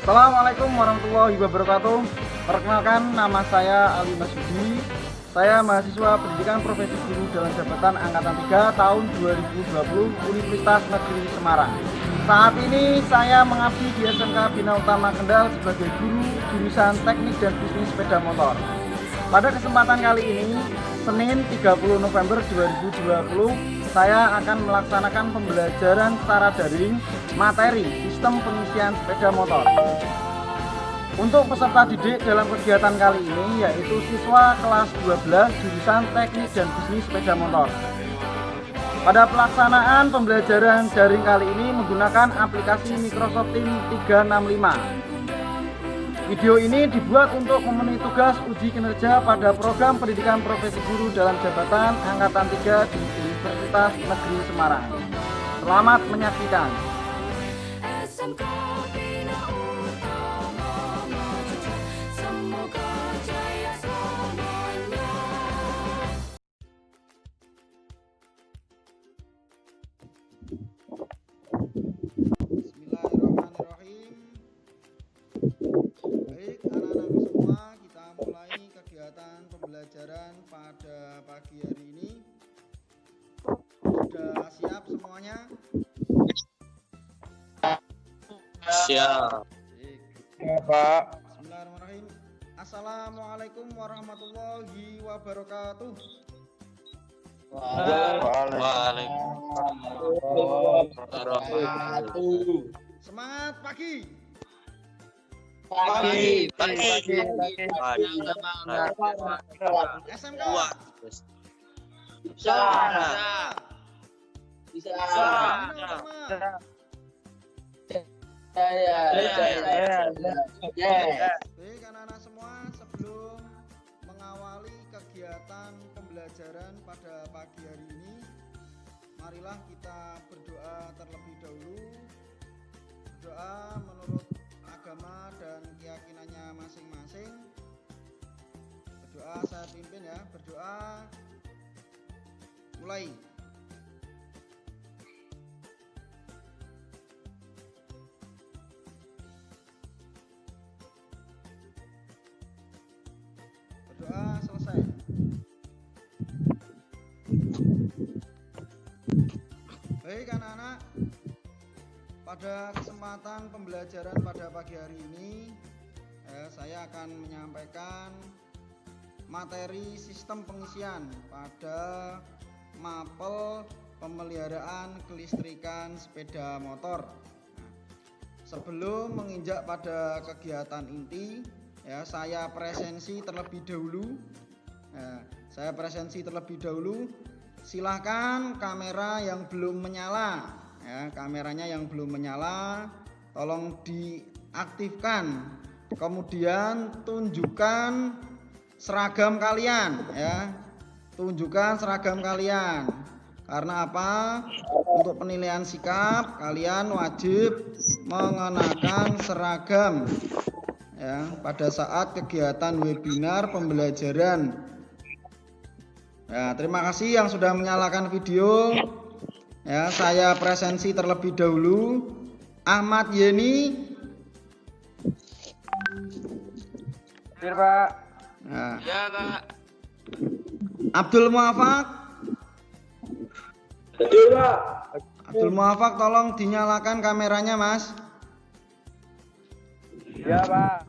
Assalamualaikum warahmatullahi wabarakatuh. Perkenalkan, nama saya Ali Masudi. Saya mahasiswa Pendidikan Profesi Guru dalam Jabatan Angkatan 3 tahun 2020 Universitas Negeri Semarang. Saat ini saya mengabdi di SMK Bina Utama Kendal sebagai guru jurusan Teknik dan Bisnis Sepeda Motor. Pada kesempatan kali ini, Senin 30 November 2020, saya akan melaksanakan pembelajaran secara daring materi sistem pengisian sepeda motor. Untuk peserta didik dalam kegiatan kali ini yaitu siswa kelas 12 jurusan Teknik dan Bisnis Sepeda Motor. Pada pelaksanaan pembelajaran daring kali ini menggunakan aplikasi Microsoft Teams 365. Video ini dibuat untuk memenuhi tugas uji kinerja pada program pendidikan profesi guru dalam jabatan Angkatan 3 di Universitas Negeri Semarang. Selamat menyaksikan. Bismillahirrahmanirrahim. Baik, anak-anakku semua, kita mulai kegiatan pembelajaran pada pagi hari ini. Sudah siap semuanya? Siap. Ya, Pak. Bismillahirrahmanirrahim. Assalamualaikum warahmatullahi wabarakatuh. Waalaikumsalam warahmatullahi. Semangat pagi. Pagi. SMK. Bisa. Baik anak-anak semua, sebelum mengawali kegiatan pembelajaran pada pagi hari ini, marilah kita berdoa terlebih dahulu. Berdoa menurut agama dan keyakinannya masing-masing. Berdoa saya pimpin ya, berdoa mulai. Berdoa selesai. Baik anak-anak, pada kesempatan pembelajaran pada pagi hari ini saya akan menyampaikan materi sistem pengisian pada mapel pemeliharaan kelistrikan sepeda motor. Sebelum menginjak pada kegiatan inti, saya presensi terlebih dahulu. Silahkan kamera yang belum menyala, kameranya yang belum menyala, tolong diaktifkan. Kemudian tunjukkan seragam kalian, tunjukkan seragam kalian. Karena apa? Untuk penilaian sikap kalian wajib mengenakan seragam pada saat kegiatan webinar pembelajaran. Terima kasih yang sudah menyalakan video. Saya presensi terlebih dahulu. Ahmad Yeni. Hadir, Pak. Ya, Kak. Abdul Muafak. Hadir, Pak. Abdul Muafak, tolong dinyalakan kameranya, Mas. Ya, Pak.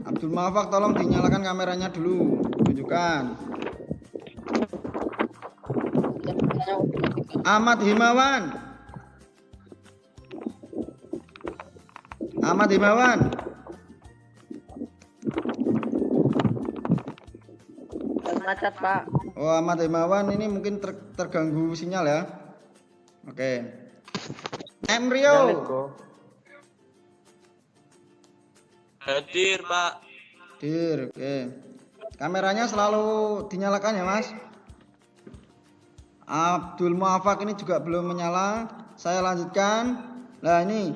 Abdul Muafak, tolong dinyalakan kameranya dulu. Tunjukkan. Ahmad Himawan. Macet, Pak. Oh, Ahmad Himawan ini mungkin terganggu sinyal ya. Oke. Emrio. Hadir, Pak. Hadir, oke. Kameranya selalu dinyalakan ya, Mas. Abdul Muafak ini juga belum menyala. Saya lanjutkan. Nah, ini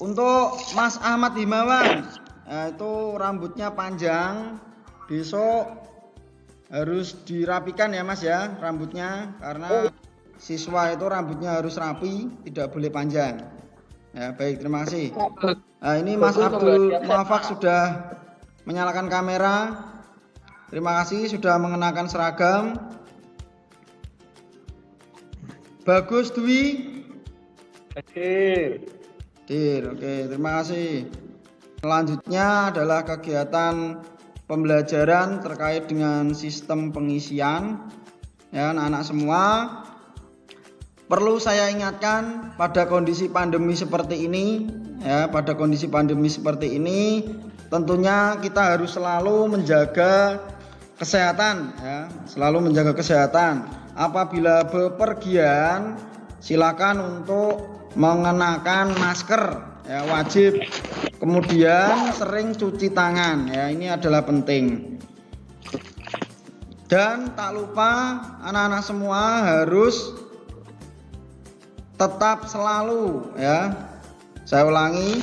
untuk Mas Ahmad Himawan, itu rambutnya panjang. Besok harus dirapikan ya Mas ya rambutnya, karena siswa itu rambutnya harus rapi, tidak boleh panjang. Ya, baik, terima kasih. Nah, ini Mas Abdul Muafak sudah menyalakan kamera. Terima kasih sudah mengenakan seragam. Bagus Dwi. Hadir. Oke, terima kasih. Selanjutnya adalah kegiatan pembelajaran terkait dengan sistem pengisian. Ya, anak-anak semua, perlu saya ingatkan pada kondisi pandemi seperti ini, ya, pada kondisi pandemi seperti ini, tentunya kita harus selalu menjaga kesehatan, ya, selalu menjaga kesehatan. Apabila bepergian, silakan untuk mengenakan masker, ya, wajib. Kemudian sering cuci tangan, ya, ini adalah penting. Dan tak lupa anak-anak semua harus tetap selalu, ya, saya ulangi,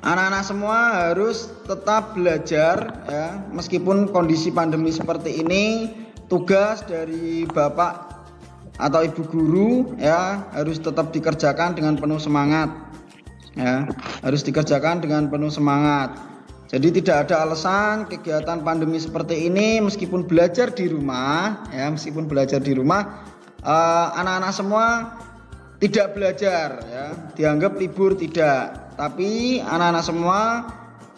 anak-anak semua harus tetap belajar, ya, meskipun kondisi pandemi seperti ini. Tugas dari bapak atau ibu guru, ya, harus tetap dikerjakan dengan penuh semangat, ya, harus dikerjakan dengan penuh semangat. Jadi tidak ada alasan kegiatan pandemi seperti ini meskipun belajar di rumah, ya, meskipun belajar di rumah, anak-anak semua tidak belajar, ya, dianggap libur, tidak, tapi anak-anak semua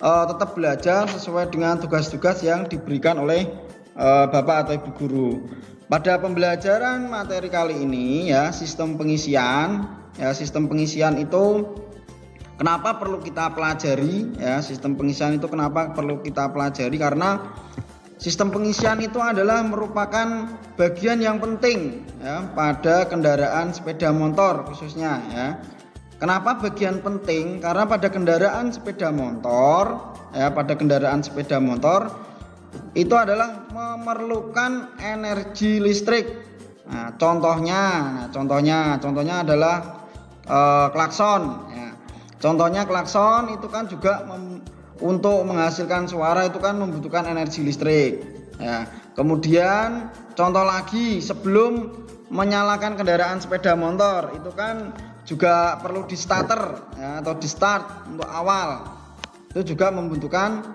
tetap belajar sesuai dengan tugas-tugas yang diberikan oleh bapak atau ibu guru. Pada pembelajaran materi kali ini, ya, sistem pengisian, ya, sistem pengisian itu kenapa perlu kita pelajari, ya, sistem pengisian itu kenapa perlu kita pelajari, karena sistem pengisian itu adalah merupakan bagian yang penting, ya, pada kendaraan sepeda motor khususnya, ya. Kenapa bagian penting? Karena pada kendaraan sepeda motor, ya, pada kendaraan sepeda motor itu adalah memerlukan energi listrik. Nah, contohnya adalah klakson, ya. Contohnya klakson itu kan juga untuk menghasilkan suara itu kan membutuhkan energi listrik, ya. Kemudian contoh lagi, sebelum menyalakan kendaraan sepeda motor itu kan juga perlu di starter, ya, atau di start untuk awal, itu juga membutuhkan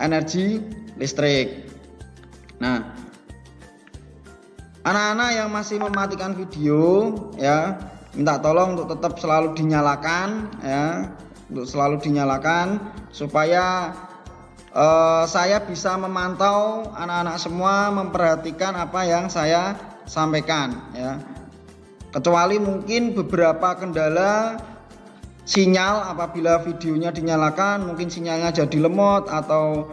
energi listrik. Nah, anak-anak yang masih mematikan video, ya, minta tolong untuk tetap selalu dinyalakan, ya, untuk selalu dinyalakan supaya saya bisa memantau anak-anak semua, memperhatikan apa yang saya sampaikan, ya. Kecuali mungkin beberapa kendala sinyal apabila videonya dinyalakan, mungkin sinyalnya jadi lemot atau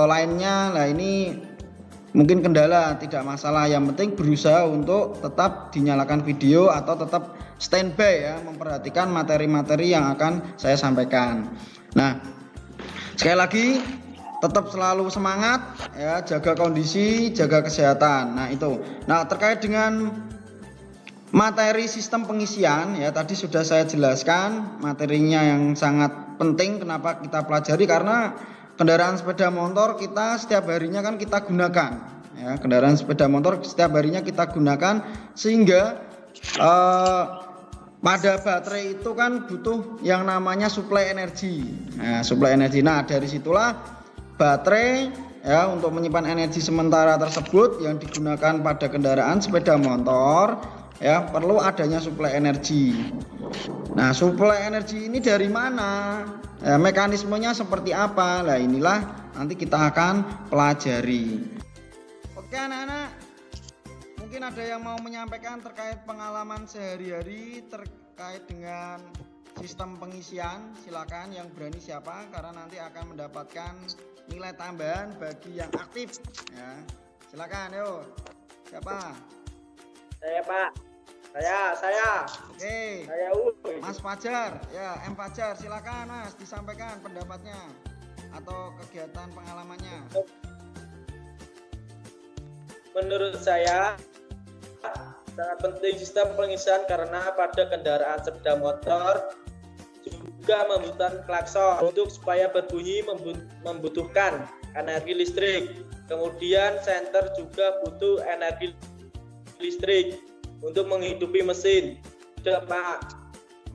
lainnya. Nah, ini mungkin kendala, tidak masalah, yang penting berusaha untuk tetap dinyalakan video atau tetap standby, ya, memperhatikan materi-materi yang akan saya sampaikan. Nah, sekali lagi tetap selalu semangat, ya, jaga kondisi, jaga kesehatan. Nah, itu. Nah, terkait dengan materi sistem pengisian, ya, tadi sudah saya jelaskan materinya yang sangat penting. Kenapa kita pelajari? Karena kendaraan sepeda motor kita setiap harinya kan kita gunakan, ya, kendaraan sepeda motor setiap harinya kita gunakan, sehingga pada baterai itu kan butuh yang namanya suplai energi. Nah, suplai energi. Nah, dari situlah baterai, ya, untuk menyimpan energi sementara tersebut yang digunakan pada kendaraan sepeda motor, ya, perlu adanya suplai energi. Nah, suplai energi ini dari mana? Ya, mekanismenya seperti apa? Nah, inilah nanti kita akan pelajari. Oke anak-anak, mungkin ada yang mau menyampaikan terkait pengalaman sehari-hari terkait dengan sistem pengisian. Silakan, yang berani siapa, karena nanti akan mendapatkan nilai tambahan bagi yang aktif, ya. Silakan, yuk. Siapa? Saya, Pak. Saya. Oke. Saya Mas Fajar, ya, M Fajar, silakan Mas, disampaikan pendapatnya atau kegiatan pengalamannya. Menurut saya sangat penting sistem pengisian karena pada kendaraan sepeda motor juga membutuhkan klakson untuk supaya berbunyi, membutuhkan energi listrik. Kemudian senter juga butuh energi listrik. untuk menghidupi mesin. Sudah Pak.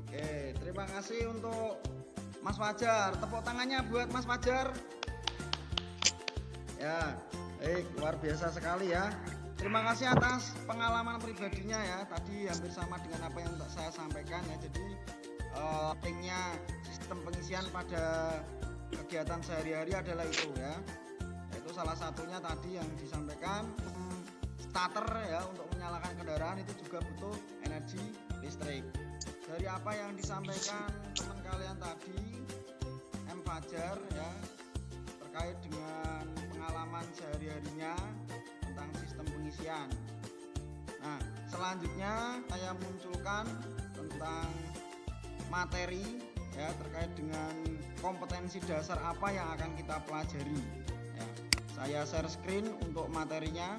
Oke, terima kasih untuk Mas Fajar. Tepuk tangannya buat Mas Fajar. Ya, baik, luar biasa sekali ya. Terima kasih atas pengalaman pribadinya ya. Tadi hampir sama dengan apa yang saya sampaikan ya. Jadi pentingnya sistem pengisian pada kegiatan sehari-hari adalah itu ya. Itu salah satunya tadi yang disampaikan starter ya, untuk menyalakan kendaraan itu juga butuh energi listrik. Dari apa yang disampaikan teman kalian tadi, M Fajar ya, terkait dengan pengalaman sehari-harinya tentang sistem pengisian. Nah, selanjutnya saya munculkan tentang materi ya, terkait dengan kompetensi dasar apa yang akan kita pelajari ya. Saya share screen untuk materinya.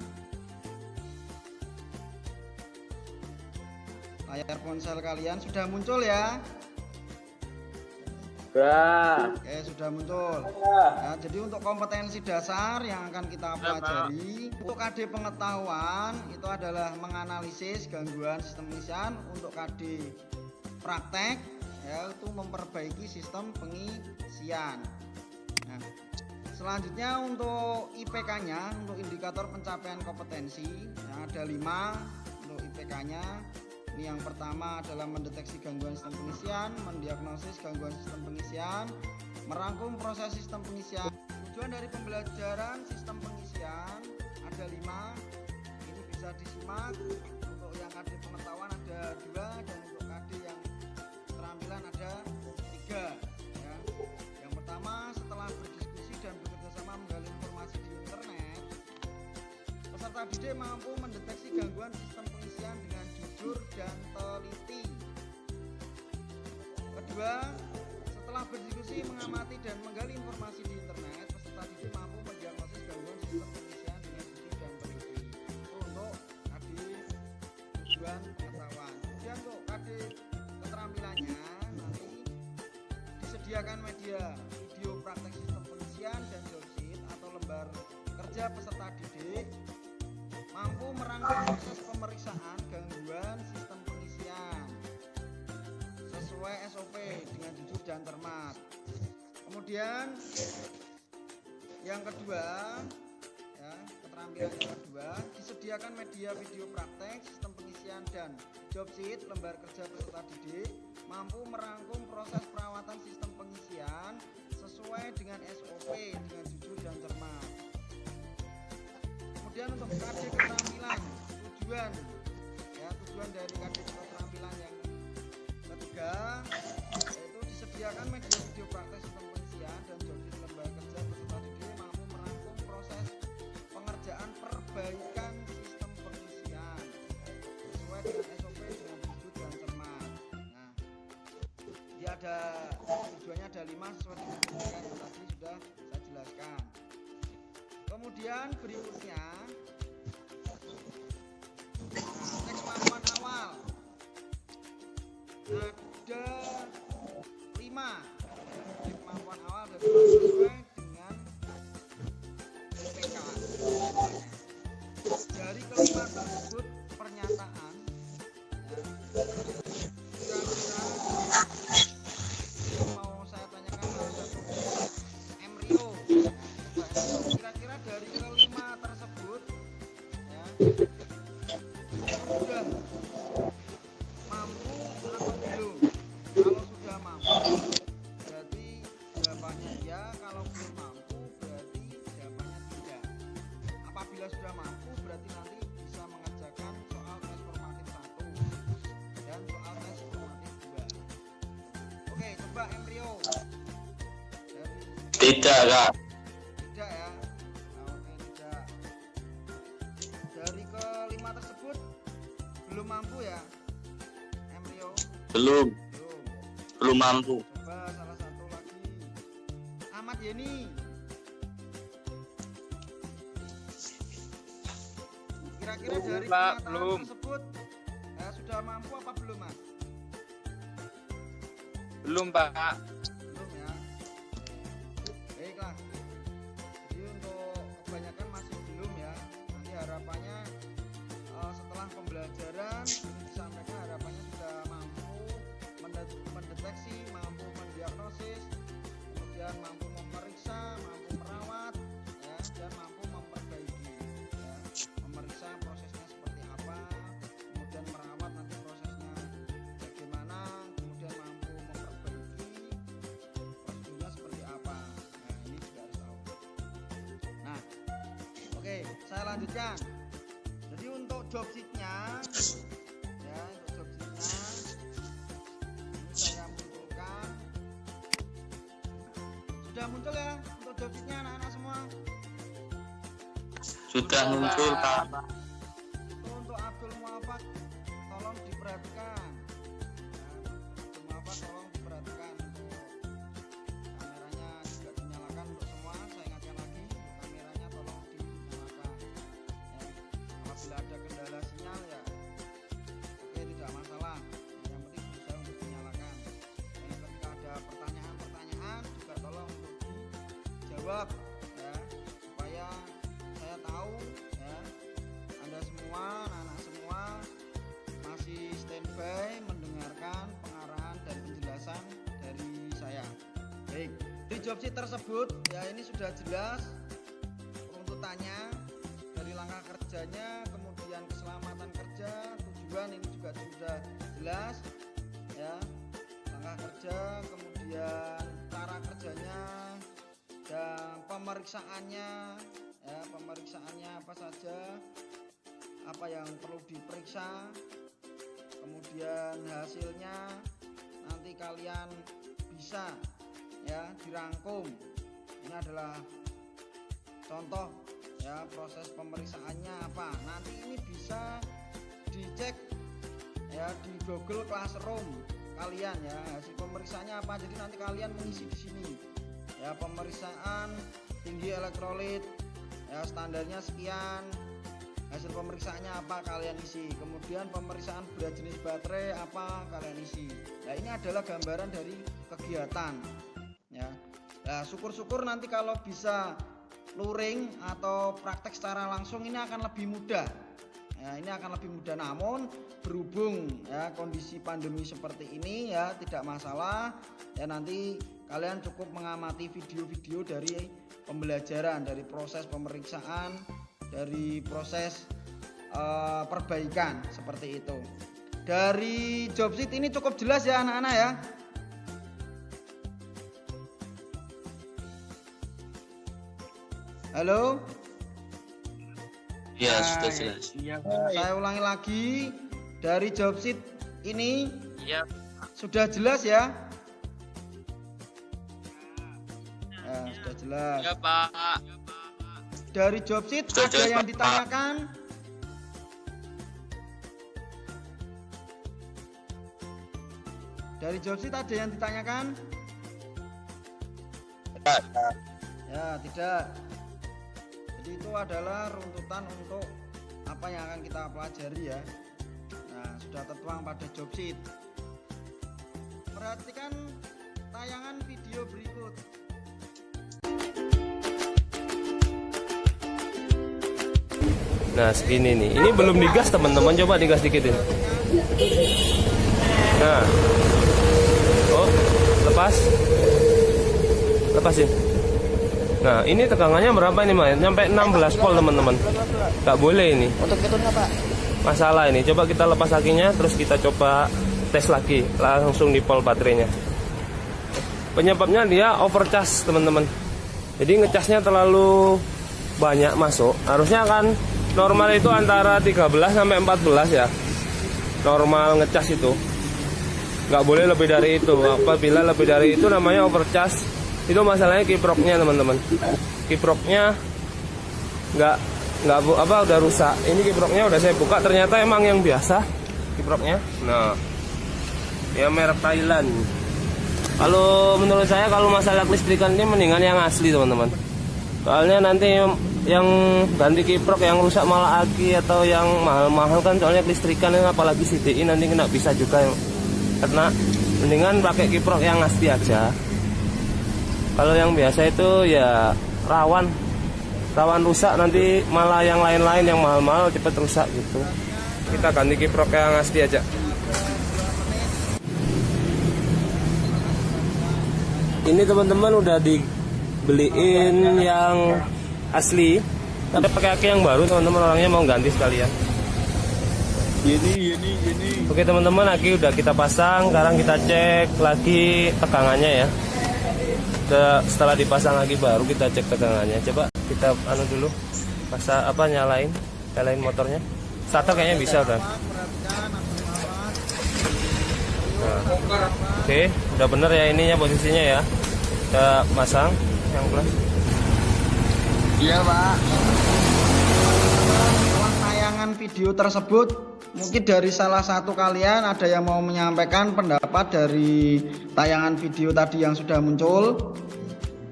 Layar ponsel kalian sudah muncul ya? Ya. Oke, sudah muncul. Ya, jadi untuk kompetensi dasar yang akan kita pelajari untuk KD pengetahuan itu adalah menganalisis gangguan sistem pengisian. Untuk KD praktek ya, itu memperbaiki sistem pengisian. Nah, selanjutnya untuk IPK-nya, untuk indikator pencapaian kompetensi ya, ada 5 untuk IPK-nya. Ini yang pertama adalah mendeteksi gangguan sistem pengisian, mendiagnosis gangguan sistem pengisian, merangkum proses sistem pengisian. Tujuan dari pembelajaran sistem pengisian ada 5. Ini bisa disimak. Untuk yang KD pengetahuan ada 2, dan untuk KD yang keterampilan ada 3 ya. Yang pertama, setelah berdiskusi dan bekerjasama menggali informasi di internet, peserta didik mampu mendeteksi gangguan sistem pengisian dengan jujur dan teliti. Kedua, setelah berdiskusi, mengamati dan menggali informasi di internet, peserta didik mampu mendiagnosis gangguan sistem pengisian dengan jujur dan teliti. Itu untuk KD tujuan pengetahuan. Kemudian untuk KD keterampilannya, nanti disediakan media video praktek sistem pengisian dan job sheet atau lembar kerja peserta didik, mampu merangkum proses pemeriksaan gangguan sistem pengisian sesuai SOP dengan jujur dan cermat. Kemudian yang kedua ya, keterampilan yang kedua, disediakan media video praktek sistem pengisian dan job sheet lembar kerja peserta didik, mampu merangkum proses perawatan sistem pengisian sesuai dengan SOP dengan jujur dan cermat. Kemudian untuk KD keterampilan, tujuan dari KD keterampilan yang ketiga yaitu disediakan media video praktek sistem pengisian dan job sheet lembar kerja peserta didik, mampu merangkum proses pengerjaan perbaikan sistem pengisian sesuai dengan SOP dengan jujur dan cermat. Nah, dia ada tujuannya ada 5 sesuai dengan yang tadi sudah saya jelaskan. Kemudian berikutnya, teks kemampuan awal ada 5. Teks kemampuan awal dan sesuai dengan IPK. Dari kelima tersebut pernyataan ya, kira-kira mau saya tanyakan pada Emrio. Kira-kira dari kelima tersebut ya, sudah mampu atau belum? Kalau sudah mampu berarti jawabannya ya, kalau belum mampu berarti jawabannya tidak. Apabila sudah mampu berarti nanti bisa mengerjakan soal tes formatif 1 dan soal tes formatif 2. Oke, coba Emrio. Tidak, Kak. Tidak ya. Oke, tidak. Dari kelima tersebut belum mampu ya, Emrio? Belum mampu. Coba salah satu lagi, Ahmad Yeni. Kira-kira dari Pak, pernyataan belum. tersebut sudah mampu apa belum, Mas? Belum, Pak. Belum ya. Baiklah. Jadi untuk kebanyakan masih belum ya. Nanti harapannya setelah pembelajaran saya lanjutkan. Jadi untuk job sheet-nya ya, untuk job sheet-nya ini saya munculkan. Sudah muncul ya untuk job sheet-nya anak-anak semua? Sudah muncul, Pak. Itu untuk Abdul Muafak, tolong diperhatikan. Ya, Abdul Muafak tolong diperhatikan. Kameranya juga dinyalakan untuk semua. Saya ingatkan lagi, untuk kameranya tolong dinyalakan. Ya, apabila ada kendala sinyal ya, oke tidak masalah. Yang penting berusaha untuk dinyalakan. Dan ketika ada pertanyaan-pertanyaan juga tolong untuk dijawab ya, supaya saya tahu ya, Anda semua, anak-anak semua masih standby mendengarkan pengarahan dan penjelasan dari saya. Baik, di job sheet tersebut ya ini sudah jelas runtutannya dari langkah kerjanya, kemudian keselamatan kerja, tujuan ini juga sudah jelas ya, langkah kerja, kemudian cara kerjanya dan pemeriksaannya ya, pemeriksaannya apa saja, apa yang perlu diperiksa, kemudian hasilnya nanti kalian bisa ya dirangkum. Ini adalah contoh ya, proses pemeriksaannya apa, nanti ini bisa dicek ya di Google Classroom kalian ya, hasil pemeriksaannya apa. Jadi nanti kalian mengisi di sini ya, pemeriksaan tinggi elektrolit ya, standarnya sekian, hasil pemeriksaannya apa kalian isi, kemudian pemeriksaan berat jenis baterai apa kalian isi. Nah ini adalah gambaran dari kegiatan ya. Nah syukur-syukur nanti kalau bisa luring atau praktek secara langsung ini akan lebih mudah ya, ini akan lebih mudah. Namun berhubung ya kondisi pandemi seperti ini ya, tidak masalah ya, nanti kalian cukup mengamati video-video dari pembelajaran, dari proses pemeriksaan, dari proses perbaikan seperti itu. Dari job sheet ini cukup jelas ya anak-anak ya. Halo? Ya, sudah jelas. Saya ulangi lagi, dari job sheet ini Iya. sudah jelas ya? Ya, sudah jelas. Iya, Pak. Dari job sheet Sudah ada jelas, yang Pak. ditanyakan? Dari job sheet ada yang ditanyakan? Ya, tidak. Jadi itu adalah runtutan untuk apa yang akan kita pelajari ya. Nah, sudah tertuang pada job sheet. Perhatikan tayangan video berikut. Nah segini nih, ini belum digas teman-teman, coba digas dikit ini. Nah, oh lepasin. Nah ini tegangannya berapa ini Mas? Nyampe 16 volt teman-teman. Gak boleh ini. Untuk keturunnya Pak. Masalah ini, coba kita lepas akinya, terus kita coba tes lagi, langsung di pol baterainya. Penyebabnya dia overcharge teman-teman. Jadi ngecasnya terlalu banyak masuk. Harusnya kan normal itu antara 13 sampai 14 ya. Normal ngecas itu. Nggak boleh lebih dari itu. Apabila lebih dari itu namanya overcharge. Itu masalahnya kiproknya teman-teman. Kiproknya nggak udah rusak. Ini kiproknya udah saya buka, ternyata emang yang biasa kiproknya. Nah, ya merek Thailand. Kalau menurut saya kalau masalah kelistrikan ini mendingan yang asli teman-teman. Soalnya nanti yang ganti kiprok yang rusak malah aki atau yang mahal-mahal kan, soalnya kelistrikan apalagi CDI nanti kena bisa juga. Karena mendingan pakai kiprok yang asli aja. Kalau yang biasa itu ya rawan rusak, nanti malah yang lain-lain yang mahal-mahal cepet rusak gitu. Kita ganti kiprok yang asli aja. Ini teman-teman udah dibeliin yang asli, tapi pakai aki yang baru teman-teman, orangnya mau ganti sekalian. Gini. Oke teman-teman, aki udah kita pasang, sekarang kita cek lagi tegangannya ya. Setelah dipasang lagi baru kita cek tegangannya. Coba kita anu dulu. nyalain motornya. Starter kayaknya bisa kan. Nah, oke, udah bener ya ininya posisinya ya. Udah masang yang plus. Iya Pak. Setelah tayangan video tersebut, mungkin dari salah satu kalian ada yang mau menyampaikan pendapat dari tayangan video tadi yang sudah muncul.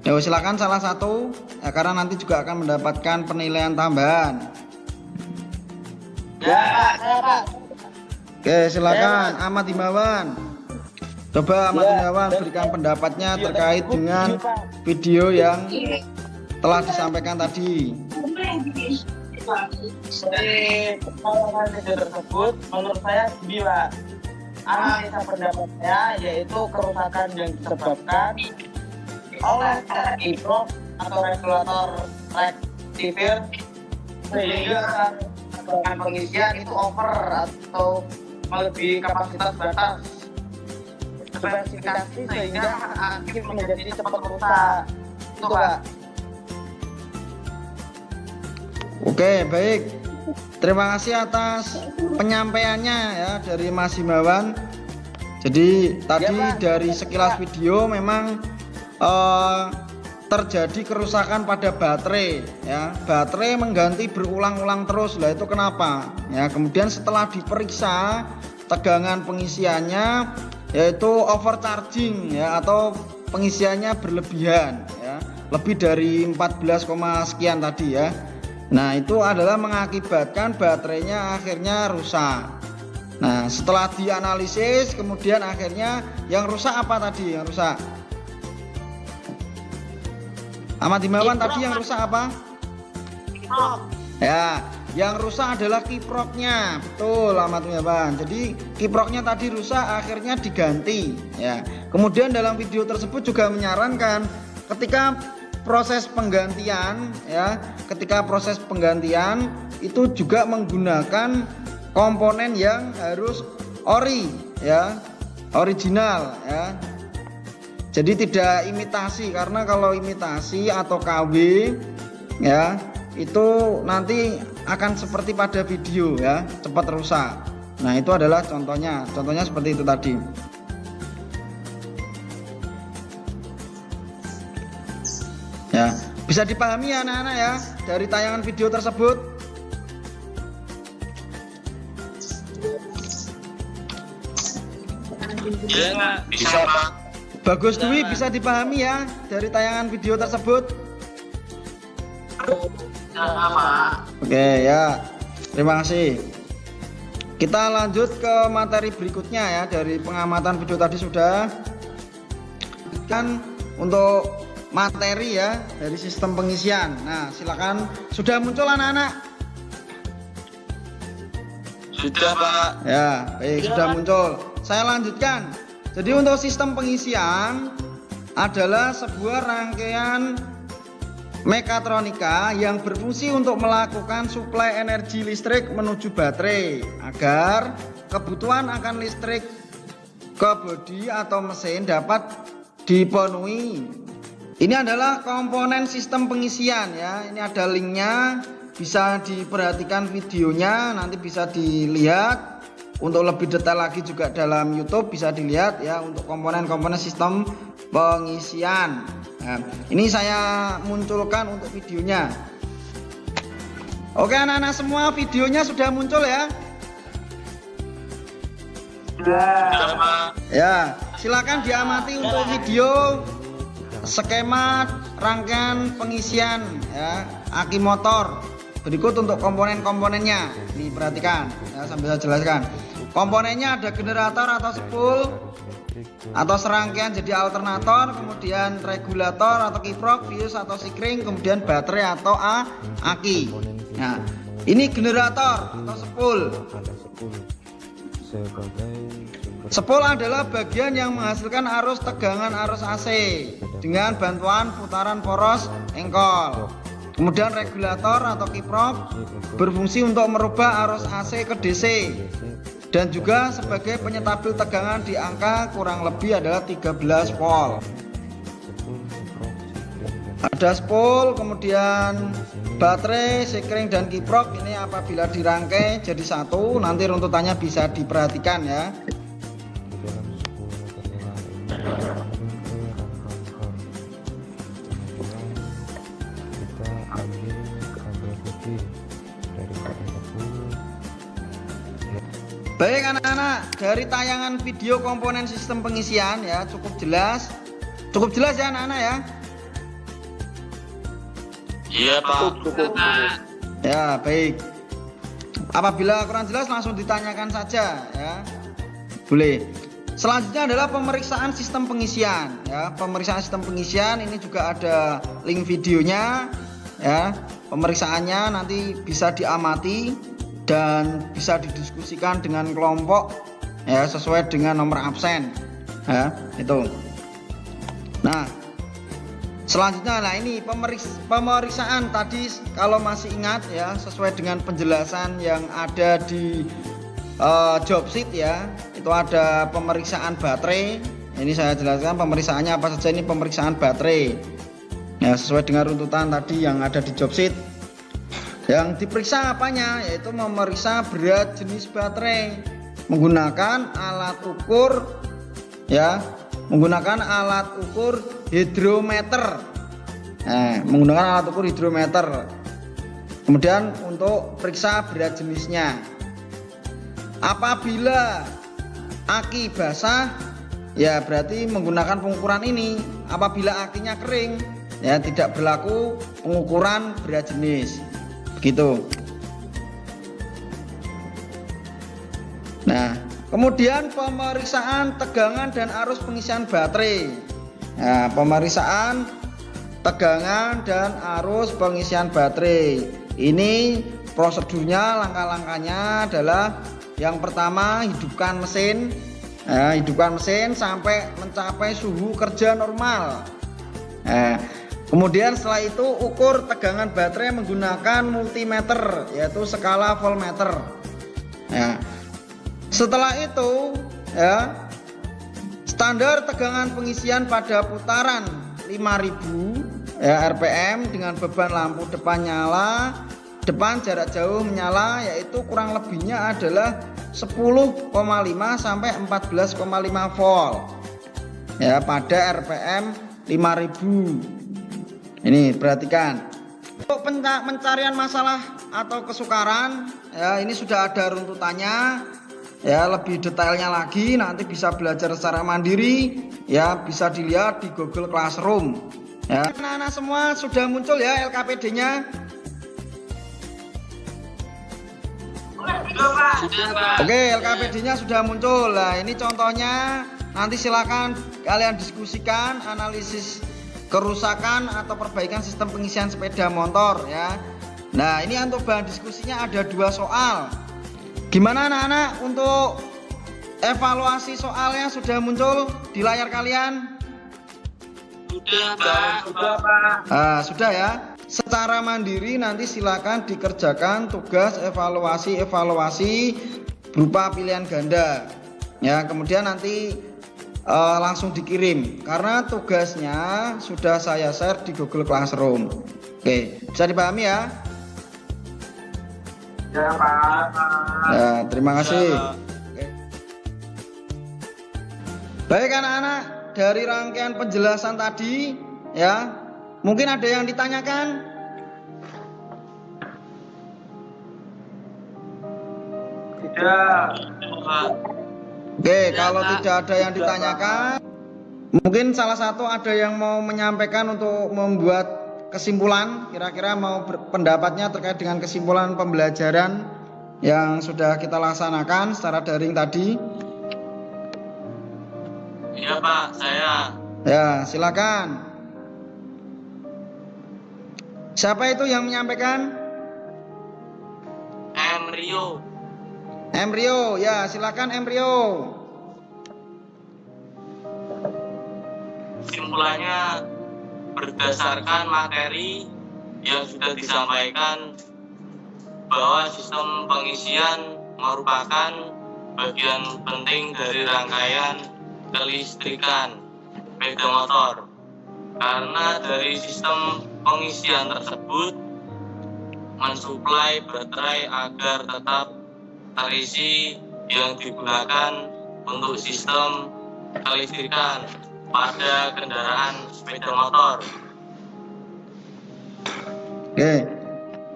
Ya silakan salah satu ya, karena nanti juga akan mendapatkan penilaian tambahan. Ya Pak. Oke silakan Ahmad Himawan. Coba Ahmad Himawan berikan pendapatnya terkait dengan video yang telah disampaikan tadi. Dari pengalaman video tersebut, menurut saya gini Pak. Analisa pendapatnya yaitu kerusakan yang disebabkan oleh kiprok atau regulator rektifier sehingga dengan pengisian itu over atau melebihi kapasitas batas spesifikasi sehingga akhir menjadi cepat rusak. Itu Pak. Oke baik. Terima kasih atas penyampaiannya ya dari Mas Himawan. Jadi tadi dari sekilas video memang terjadi kerusakan pada baterai ya. Baterai mengganti berulang-ulang terus lah, itu kenapa ya. Kemudian setelah diperiksa tegangan pengisiannya yaitu overcharging ya, atau pengisiannya berlebihan ya, lebih dari 14, sekian tadi ya. Nah itu adalah mengakibatkan baterainya akhirnya rusak. Nah setelah dianalisis kemudian akhirnya yang rusak apa tadi yang rusak? Ahmad Himawan tadi yang rusak apa? Ya, yang rusak adalah kiproknya. Betul Ahmad Himawan. Jadi kiproknya tadi rusak akhirnya diganti ya. Kemudian dalam video tersebut juga menyarankan ketika proses penggantian ya, ketika proses penggantian itu juga menggunakan komponen yang harus ori ya, original ya. Jadi tidak imitasi, karena kalau imitasi atau KW ya itu nanti akan seperti pada video ya, cepat rusak. Nah itu adalah contohnya seperti itu tadi. Ya bisa dipahami ya anak-anak ya dari tayangan video tersebut. Iya, bisa Pak. Bagus Dwi, bisa dipahami ya dari tayangan video tersebut. Oke ya, terima kasih. Kita lanjut ke materi berikutnya ya. Dari pengamatan video tadi sudah kan untuk materi ya dari sistem pengisian. Nah silakan, sudah muncul anak-anak? Sudah Pak. Ya baik, sudah muncul. Saya lanjutkan. Jadi untuk sistem pengisian adalah sebuah rangkaian mekatronika yang berfungsi untuk melakukan suplai energi listrik menuju baterai agar kebutuhan akan listrik ke bodi atau mesin dapat dipenuhi. Ini adalah komponen sistem pengisian ya. Ini ada linknya, bisa diperhatikan videonya, nanti bisa dilihat. Untuk lebih detail lagi juga dalam YouTube bisa dilihat ya untuk komponen-komponen sistem pengisian. Nah, ini saya munculkan untuk videonya. Oke anak-anak semua, videonya sudah muncul ya. Sudah Pak. Ya, silakan diamati untuk video skema rangkaian pengisian ya aki motor. Berikut untuk komponen-komponennya. Ini perhatikan ya, sambil saya jelaskan. Komponennya ada generator atau spool atau serangkaian jadi alternator, kemudian regulator atau kiprok, fuse atau sikring, kemudian baterai atau aki. Nah, ini generator atau spool. Spool adalah bagian yang menghasilkan arus tegangan arus AC dengan bantuan putaran poros engkol. Kemudian regulator atau kiprok berfungsi untuk merubah arus AC ke DC dan juga sebagai penyetabil tegangan di angka kurang lebih adalah 13 volt. Ada spool, kemudian baterai, sekring dan kiprok. Ini apabila dirangkai jadi satu, nanti runtutannya bisa diperhatikan ya. Baik anak-anak, dari tayangan video komponen sistem pengisian ya cukup jelas ya anak-anak ya. Iya Pak. Ya baik. Apabila kurang jelas langsung ditanyakan saja ya. Boleh. Selanjutnya adalah pemeriksaan sistem pengisian ya. Pemeriksaan sistem pengisian ini juga ada link videonya ya. Pemeriksaannya nanti bisa diamati dan bisa didiskusikan dengan kelompok ya sesuai dengan nomor absen ya itu. Nah selanjutnya, nah ini pemeriksaan tadi kalau masih ingat ya sesuai dengan penjelasan yang ada di job sheet ya, itu ada pemeriksaan baterai. Ini saya jelaskan pemeriksaannya apa saja. Ini pemeriksaan baterai ya sesuai dengan runtutan tadi yang ada di job sheet. Yang diperiksa apanya, yaitu memeriksa berat jenis baterai menggunakan alat ukur ya, menggunakan alat ukur hidrometer. Menggunakan alat ukur hidrometer. Kemudian untuk periksa berat jenisnya. Apabila aki basah, ya berarti menggunakan pengukuran ini. Apabila akinya kering, ya tidak berlaku pengukuran berat jenis. Begitu. Nah, kemudian pemeriksaan tegangan dan arus pengisian baterai. Nah, pemeriksaan tegangan dan arus pengisian baterai. Ini prosedurnya, langkah-langkahnya adalah yang pertama hidupkan mesin. Nah, hidupkan mesin sampai mencapai suhu kerja normal. Nah, kemudian setelah itu ukur tegangan baterai menggunakan multimeter, yaitu skala voltmeter. Ya. Setelah itu ya, standar tegangan pengisian pada putaran 5000 ya, RPM dengan beban lampu depan nyala, depan jarak jauh menyala, yaitu kurang lebihnya adalah 10,5 sampai 14,5 volt. Ya, pada RPM 5000. Ini perhatikan. Untuk pencarian masalah atau kesukaran ya, ini sudah ada runtutannya ya, lebih detailnya lagi nanti bisa belajar secara mandiri ya, bisa dilihat di Google Classroom ya. Anak-anak semua sudah muncul ya LKPD-nya? Oke, LKPD-nya sudah muncul. Nah, ini contohnya, nanti silakan kalian diskusikan analisis kerusakan atau perbaikan sistem pengisian sepeda motor ya. Nah, ini untuk bahan diskusinya ada 2 soal. Gimana anak-anak untuk evaluasi soalnya sudah muncul di layar kalian? Sudah Pak. Sudah ya. Secara mandiri nanti silakan dikerjakan tugas evaluasi berupa pilihan ganda ya. Kemudian nanti langsung dikirim karena tugasnya sudah saya share di Google Classroom. Oke, bisa dipahami ya? Ya Pak. Ya, terima kasih. Ya, Oke. Baik anak-anak, dari rangkaian penjelasan tadi ya, mungkin ada yang ditanyakan? Tidak. Pak. Oke, kalau tidak ada yang ditanyakan, mungkin salah satu ada yang mau menyampaikan untuk membuat kesimpulan, kira-kira mau pendapatnya terkait dengan kesimpulan pembelajaran yang sudah kita laksanakan secara daring tadi. Iya Pak, saya. Ya, silakan. Siapa itu yang menyampaikan? Rio. Embryo, ya silakan Embryo. Kesimpulannya berdasarkan materi yang sudah disampaikan bahwa sistem pengisian merupakan bagian penting dari rangkaian kelistrikan sepeda motor. karena dari sistem pengisian tersebut mensuplai baterai agar tetap terisi yang digunakan untuk sistem kelistrikan pada kendaraan sepeda motor. Oke.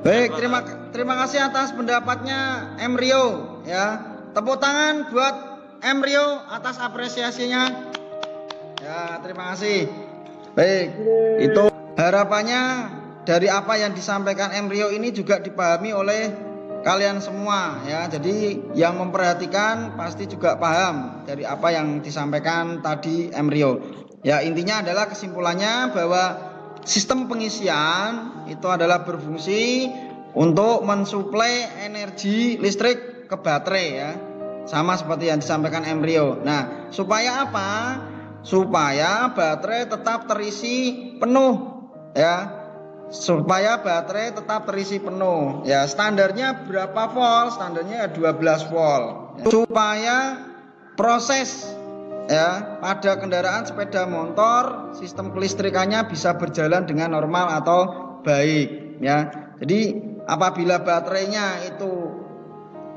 Baik, terima kasih atas pendapatnya Emrio ya. Tepuk tangan buat Emrio atas apresiasinya. Ya, terima kasih. Baik, itu harapannya dari apa yang disampaikan Emrio ini juga dipahami oleh kalian semua ya. Jadi yang memperhatikan pasti juga paham dari apa yang disampaikan tadi Emrio. Ya, intinya adalah kesimpulannya bahwa sistem pengisian itu adalah berfungsi untuk mensuplai energi listrik ke baterai ya. Sama seperti yang disampaikan Emrio. Nah, supaya apa? Supaya baterai tetap terisi penuh ya. Supaya baterai tetap terisi penuh ya. Standarnya berapa volt? Standarnya 12 volt ya. Supaya proses ya pada kendaraan sepeda motor sistem kelistrikannya bisa berjalan dengan normal atau baik ya. Jadi apabila baterainya itu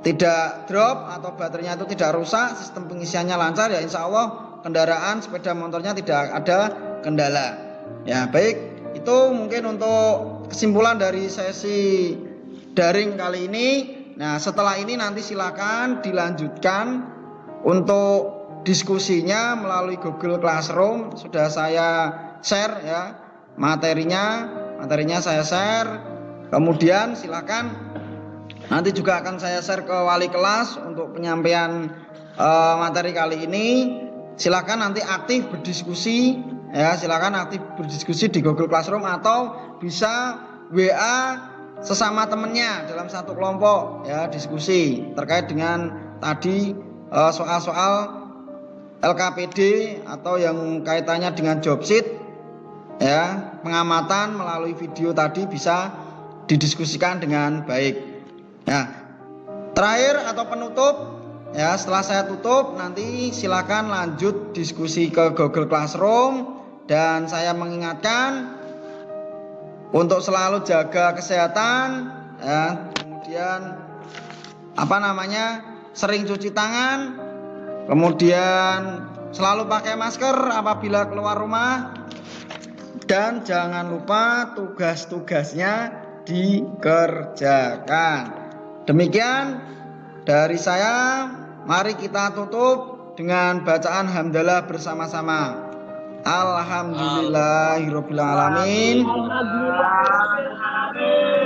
tidak drop atau baterainya itu tidak rusak, sistem pengisiannya lancar ya, insya Allah kendaraan sepeda motornya tidak ada kendala ya. Baik, itu mungkin untuk kesimpulan dari sesi daring kali ini. Nah, setelah ini nanti silakan dilanjutkan untuk diskusinya melalui Google Classroom. Sudah saya share ya materinya saya share. Kemudian silakan nanti juga akan saya share ke wali kelas untuk penyampaian materi kali ini. Silakan nanti aktif berdiskusi ya, silakan aktif berdiskusi di Google Classroom atau bisa WA sesama temennya dalam satu kelompok ya, diskusi terkait dengan tadi soal-soal LKPD atau yang kaitannya dengan job sheet ya, pengamatan melalui video tadi bisa didiskusikan dengan baik. Nah, terakhir atau penutup ya, setelah saya tutup nanti silakan lanjut diskusi ke Google Classroom dan saya mengingatkan untuk selalu jaga kesehatan ya, kemudian sering cuci tangan, kemudian selalu pakai masker apabila keluar rumah, dan jangan lupa tugas-tugasnya dikerjakan. Demikian dari saya, mari kita tutup dengan bacaan hamdalah bersama-sama. Alhamdulillahirabbil alamin.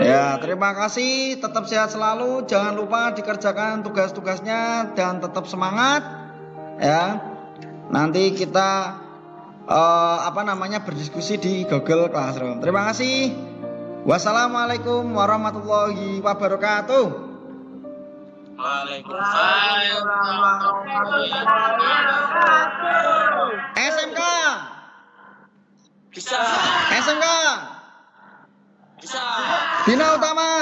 Ya, terima kasih, tetap sehat selalu, jangan lupa dikerjakan tugas-tugasnya dan tetap semangat. Ya, nanti kita berdiskusi di Google Classroom. Terima kasih. Wassalamualaikum warahmatullahi wabarakatuh. Waalaikumsalam. SMK Bisa. SMK Bisa. Bina Utama.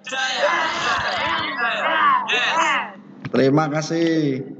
Jaya. Yes. Terima kasih.